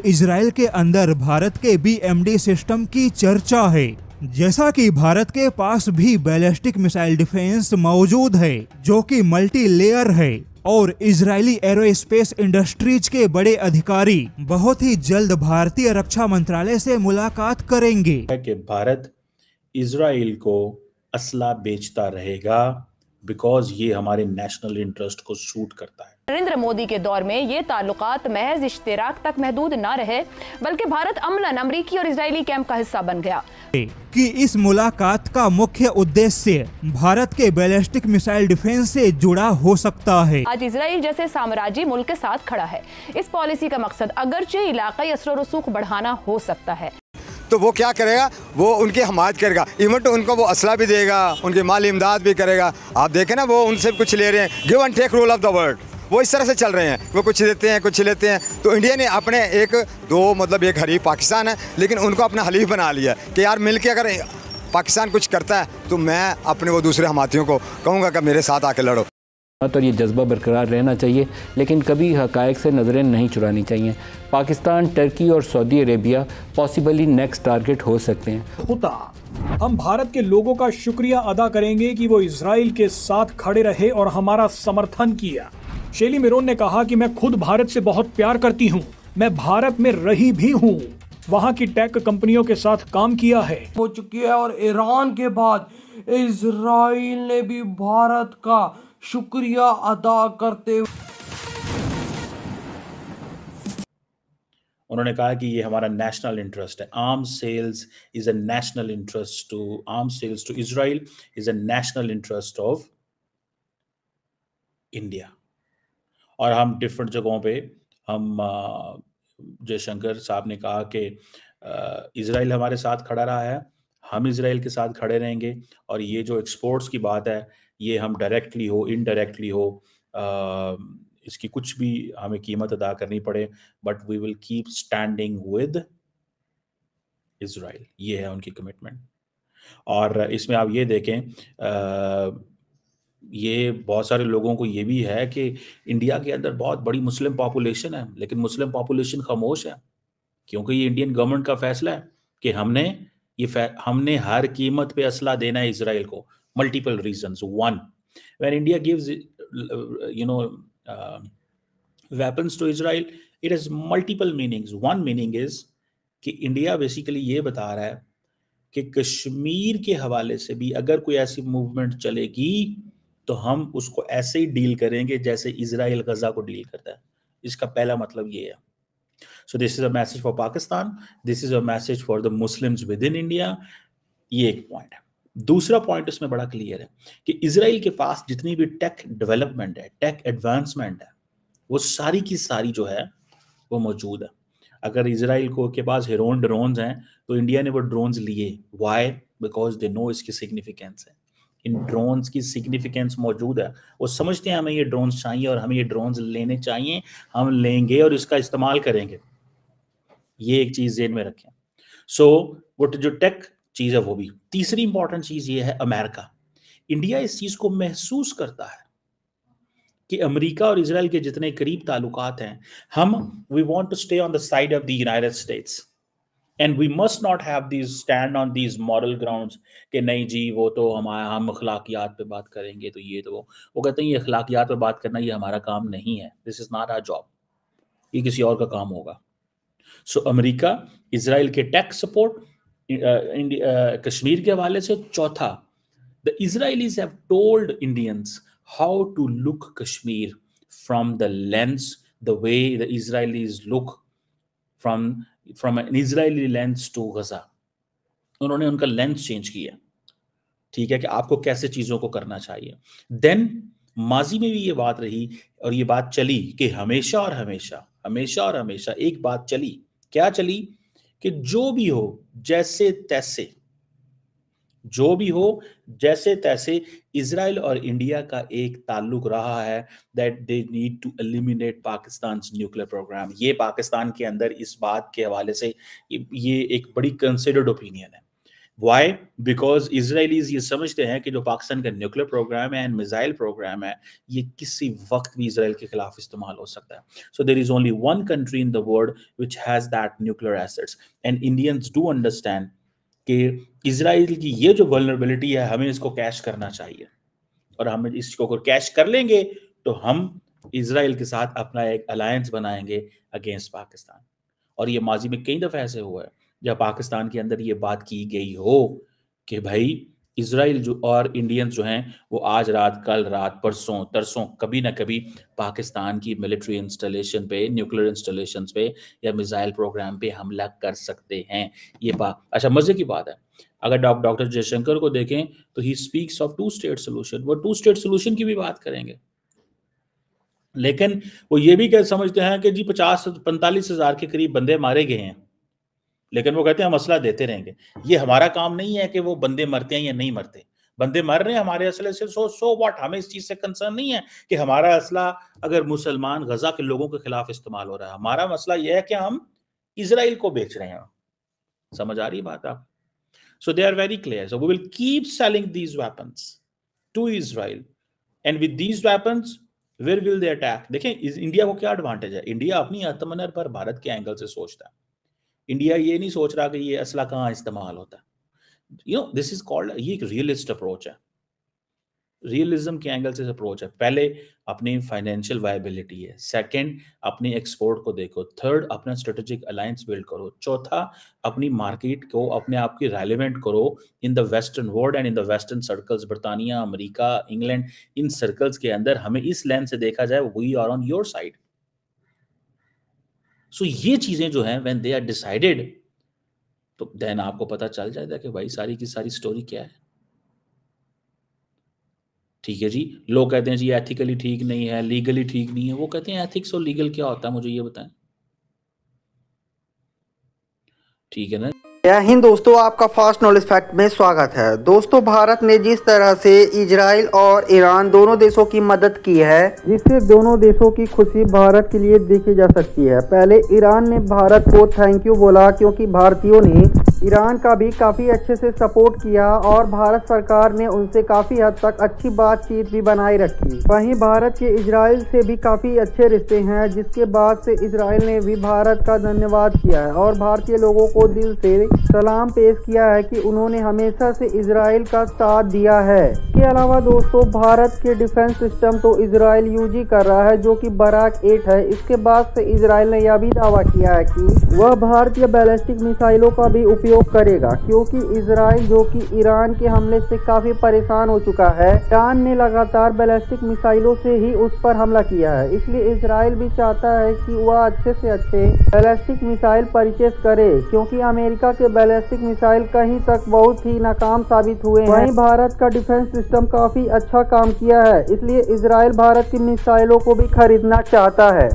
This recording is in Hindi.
इजराइल के अंदर भारत के BMD सिस्टम की चर्चा है। जैसा कि भारत के पास भी बैलिस्टिक मिसाइल डिफेंस मौजूद है जो कि मल्टी लेयर है और इजरायली एरोस्पेस इंडस्ट्रीज के बड़े अधिकारी बहुत ही जल्द भारतीय रक्षा मंत्रालय से मुलाकात करेंगे। कि भारत इजराइल को असला बेचता रहेगा बिकॉज ये हमारे नेशनल इंटरेस्ट को सूट करता है। नरेंद्र मोदी के दौर में ये ताल्लुकात महज इश्तिराक तक महदूद न रहे बल्कि भारत अमलन अमरीकी और इजरायली कैंप का हिस्सा बन गया कि इस मुलाकात का मुख्य उद्देश्य भारत के बैलिस्टिक मिसाइल डिफेंस से जुड़ा हो सकता है। आज इजराइल जैसे साम्राज्यी मुल्क के साथ खड़ा है। इस पॉलिसी का मकसद अगरचे इलाकाई असर रसूख बढ़ाना हो सकता है, तो वो क्या करेगा, वो उनकी हमायत करेगा, इवन तो उनको वो असला भी देगा, उनकी माली इमदाद भी करेगा। आप देखें ना, वो उनसे कुछ ले रहे हैं, give and take rule of the world, वो इस तरह से चल रहे हैं। वो कुछ देते हैं कुछ लेते हैं। तो इंडिया ने अपने एक हरीफ पाकिस्तान है, लेकिन उनको अपना हलीफ बना लिया कि यार मिल के अगर पाकिस्तान कुछ करता है तो मैं अपने वो दूसरे हमातियों को कहूँगा कि मेरे साथ आके लड़ो। और ये जज्बा बरकरार रहना चाहिए, लेकिन कभी हक़ाइक़ से नज़रें नहीं चुरानी चाहिए। पाकिस्तान, टर्की और Saudi Arabia possibly next target हो सकते हैं। हम भारत के लोगों का शुक्रिया अदा करेंगे कि वो इजराइल के साथ खड़े रहे और हमारा समर्थन किया। शेली मेरोन ने कहा कि मैं खुद भारत से बहुत प्यार करती हूँ, मैं भारत में रही भी हूँ, वहाँ की टेक कंपनियों के साथ काम किया है। हो चुकी है और ईरान के बाद इजराइल ने भी भारत का शुक्रिया अदा करते हुए उन्होंने कहा कि ये हमारा नेशनल इंटरेस्ट है। Arms sales is a national interest to arms sales to Israel is a national interest of India. और हम डिफरेंट जगहों पे हम जयशंकर साहब ने कहा कि इजराइल हमारे साथ खड़ा रहा है, हम इजराइल के साथ खड़े रहेंगे। और ये जो एक्सपोर्ट्स की बात है, ये हम डायरेक्टली हो इनडायरेक्टली हो इसकी कुछ भी हमें कीमत अदा करनी पड़े, but we will keep standing with Israel. ये है उनकी कमिटमेंट। और इसमें आप ये देखें, ये बहुत सारे लोगों को ये भी है कि इंडिया के अंदर बहुत बड़ी मुस्लिम पॉपुलेशन है, लेकिन मुस्लिम पॉपुलेशन खामोश है क्योंकि ये इंडियन गवर्नमेंट का फैसला है कि हमने हर कीमत पे असला देना है इजराइल को। Multiple reasons. One, when India gives weapons to Israel, it has multiple meanings. One meaning is कि इंडिया बेसिकली ये बता रहा है कि कश्मीर के हवाले से भी अगर कोई ऐसी मूवमेंट चलेगी तो हम उसको ऐसे ही डील करेंगे जैसे इजराइल गजा को डील करता है। इसका पहला मतलब ये है। So this is a message for Pakistan, this is a message for the Muslims with in India. ये एक पॉइंट है। दूसरा पॉइंट इसमें बड़ा क्लियर है कि इजराइल के पास जितनी भी टेक डेवलपमेंट है, टेक एडवांसमेंट है, वो सारी की सारी जो है वो मौजूद है। अगर इजराइल को के पास हेरोन ड्रोन्स हैं तो इंडिया ने वो ड्रोन्स लिए। वाई? बिकॉज दे नो इसकी सिग्निफिकेंस है। इन ड्रोन्स की सिग्निफिकेंस मौजूद है। वो समझते हैं हमें ये ड्रोन्स चाहिए और हमें ये ड्रोन्स लेने चाहिए, हम लेंगे और इसका इस्तेमाल करेंगे। ये एक चीज ज़हन में रखें। सो वो जो टेक चीज है वो भी। तीसरी इंपॉर्टेंट चीज ये है अमेरिका। इंडिया इस चीज को महसूस करता है कि अमेरिका और इजराइल के जितने करीब ताल्लुकात हैं, we want to stay on the side of the United States and we must not have these stand on these moral grounds कि नहीं जी वो तो हम अखलाकियात पे बात करेंगे तो ये तो वो कहते हैं ये अखलाकियात पे बात करना ये हमारा काम नहीं है। This is not our job, ये किसी और का काम होगा। सो अमेरिका इजराइल के टेक सपोर्ट, कश्मीर के हवाले से। चौथा, the Israelis have told Indians how to look Kashmir from the lens, the way the Israelis look from an Israeli lens to Gaza. उन्होंने उनका लेंस चेंज किया, ठीक है, कि आपको कैसे चीजों को करना चाहिए। देन माजी में भी ये बात रही और ये बात चली कि हमेशा और हमेशा एक बात चली। क्या चली? कि जो भी हो जैसे तैसे इजराइल और इंडिया का एक ताल्लुक रहा है that they need to eliminate Pakistan nuclear program. ये पाकिस्तान के अंदर इस बात के हवाले से ये एक बड़ी कंसिडर्ड ओपिनियन है। वाई? बिकॉज इजराइलीज ये समझते हैं कि जो पाकिस्तान का न्यूक्लियर प्रोग्राम है एंड मिसाइल प्रोग्राम है, ये किसी वक्त भी इसराइल के खिलाफ इस्तेमाल हो सकता है. So there is only one country in the world which has that nuclear assets, and Indians do understand कि इजराइल की ये जो वल्नरेबिलिटी है, हमें इसको कैश करना चाहिए, और हम इसको अगर कैश कर लेंगे तो हम इजराइल के साथ अपना एक अलायंस बनाएंगे अगेंस्ट पाकिस्तान. और ये माजी में कई दफा ऐसे हुआ है जब पाकिस्तान के अंदर ये बात की गई हो कि भाई इजराइल जो और इंडियंस जो हैं वो आज रात, कल रात, परसों तरसों कभी ना कभी पाकिस्तान की मिलिट्री इंस्टॉलेशन पे, न्यूक्लियर इंस्टॉलेशंस पे या मिसाइल प्रोग्राम पे हमला कर सकते हैं. ये बात अच्छा मजे की बात है. अगर डॉक्टर जयशंकर को देखें तो he speaks of 2 state solution. वो 2 स्टेट सोल्यूशन की भी बात करेंगे, लेकिन वो ये भी समझते हैं कि जी 45 हज़ार के करीब बंदे मारे गए हैं, लेकिन वो कहते हैं हम असला देते रहेंगे. ये हमारा काम नहीं है कि वो बंदे मरते हैं या नहीं मरते. बंदे मर रहे हैं हमारे असले से, सो व्हाट, हमें इस चीज से कंसर्न नहीं है कि हमारा असला अगर मुसलमान गजा के लोगों के खिलाफ इस्तेमाल हो रहा है. हमारा मसला यह है कि हम इजराइल को बेच रहे हैं. समझ आ रही बात आप? So they are very clear. So we will keep selling these weapons to Israel, and with these weapons where will they attack. देखें इंडिया को क्या एडवांटेज है. इंडिया अपनी आत्मनिर्भर पर भारत के एंगल से सोचता है. इंडिया ये नहीं सोच रहा कि ये असला कहाँ इस्तेमाल होता है. दिस इज कॉल्ड, ये एक रियलिस्ट अप्रोच है. रियलिज्म के एंगल से अप्रोच है. पहले अपनी फाइनेंशियल वायबिलिटी है, सेकंड अपने एक्सपोर्ट को देखो, थर्ड अपना स्ट्रेटेजिक अलायंस बिल्ड करो, चौथा अपनी मार्केट को अपने आप की रेलिवेंट करो in the western world and in the western circles. बरतानिया, अमेरिका, इंग्लैंड, इन सर्कल्स के अंदर हमें इस लेंस से देखा जाए, we are on your side. So ये चीजें जो हैं व्हेन दे आर डिसाइडेड, तो देन आपको पता चल जाएगा कि भाई सारी की सारी स्टोरी क्या है. ठीक है जी. लोग कहते हैं जी एथिकली ठीक नहीं है, लीगली ठीक नहीं है. वो कहते हैं एथिक्स और लीगल क्या होता है, मुझे ये बताएं. ठीक है ना. जय हिंद दोस्तों, आपका फास्ट नॉलेज फैक्ट में स्वागत है. दोस्तों, भारत ने जिस तरह से इजराइल और ईरान दोनों देशों की मदद की है, जिससे दोनों देशों की खुशी भारत के लिए देखी जा सकती है. पहले ईरान ने भारत को थैंक यू बोला, क्योंकि भारतीयों ने ईरान का भी काफ़ी अच्छे से सपोर्ट किया और भारत सरकार ने उनसे काफ़ी हद तक अच्छी बातचीत भी बनाए रखी. वहीं भारत के इजराइल से भी काफ़ी अच्छे रिश्ते हैं, जिसके बाद से इजराइल ने भी भारत का धन्यवाद किया है और भारतीय लोगों को दिल से सलाम पेश किया है कि उन्होंने हमेशा से इजराइल का साथ दिया है. इसके अलावा दोस्तों, भारत के डिफेंस सिस्टम तो इजराइल यूज ही कर रहा है, जो कि बराक 8 है. इसके बाद से इजराइल ने यह भी दावा किया है कि वह भारतीय बैलिस्टिक मिसाइलों का भी उपयोग करेगा, क्योंकि इजराइल जो कि ईरान के हमले से काफी परेशान हो चुका है. ईरान ने लगातार बैलिस्टिक मिसाइलों से ही उस पर हमला किया है, इसलिए इजराइल भी चाहता है कि वह अच्छे से अच्छे बैलिस्टिक मिसाइल परचेस करे, क्योंकि अमेरिका के बैलिस्टिक मिसाइल कहीं तक बहुत ही नाकाम साबित हुए हैं. वहीं भारत का डिफेंस सिस्टम काफी अच्छा काम किया है, इसलिए इजराइल भारत की मिसाइलों को भी खरीदना चाहता है.